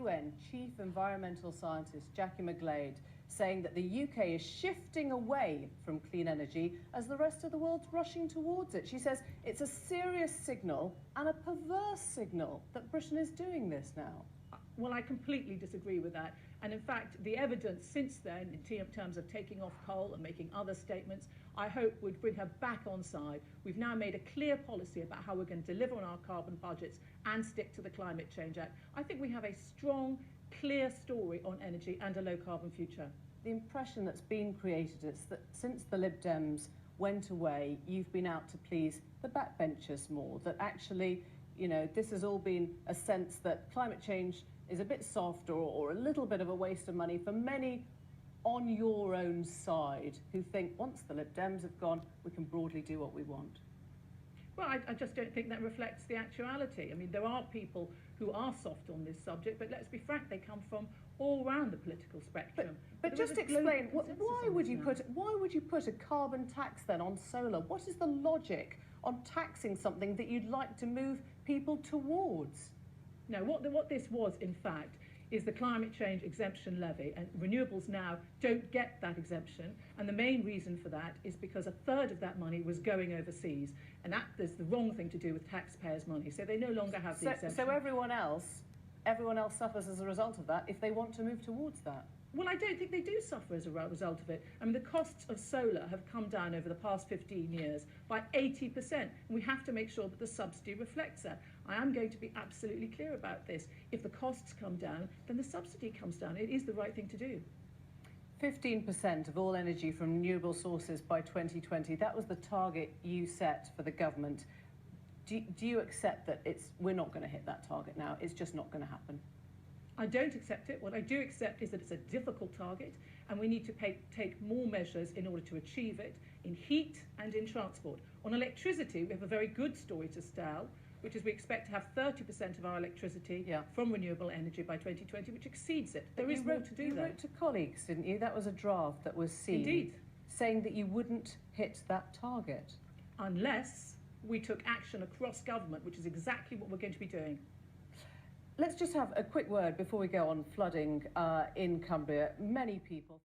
UN Chief Environmental Scientist Jackie McGlade saying that the UK is shifting away from clean energy as the rest of the world's rushing towards it. She says it's a serious signal and a perverse signal that Britain is doing this now. Well, I completely disagree with that. And in fact, the evidence since then, in terms of taking off coal and making other statements, I hope would bring her back on side. We've now made a clear policy about how we're going to deliver on our carbon budgets and stick to the Climate Change Act. I think we have a strong, clear story on energy and a low-carbon future. The impression that's been created is that since the Lib Dems went away, you've been out to please the backbenchers more, that actually, you know, this has all been a sense that climate change is a bit soft or a little bit of a waste of money for many on your own side who think once the Lib Dems have gone, we can broadly do what we want. Well, I just don't think that reflects the actuality. I mean, there are people who are soft on this subject, but let's be frank, they come from all around the political spectrum. But just explain, why would you put a carbon tax then on solar? What is the logic on taxing something that you'd like to move people towards? No, what this was, in fact, is the climate change exemption levy, and renewables now don't get that exemption, and the main reason for that is because a third of that money was going overseas, and that is the wrong thing to do with taxpayers' money, so they no longer have the exemption. So everyone else suffers as a result of that if they want to move towards that? Well, I don't think they do suffer as a result of it. I mean, the costs of solar have come down over the past 15 years by 80%. And we have to make sure that the subsidy reflects that. I am going to be absolutely clear about this. If the costs come down, then the subsidy comes down. It is the right thing to do. 15% of all energy from renewable sources by 2020. That was the target you set for the government. Do you accept that we're not going to hit that target now? It's just not going to happen? I don't accept it. What I do accept is that it's a difficult target and we need to take more measures in order to achieve it in heat and in transport. On electricity, we have a very good story to tell, which is we expect to have 30% of our electricity from renewable energy by 2020, which exceeds it. There is more to do there. You wrote to colleagues, didn't you? That was a draft that was seen. Indeed. Saying that you wouldn't hit that target. Unless we took action across government, which is exactly what we're going to be doing. Let's just have a quick word before we go on flooding in Cumbria. Many people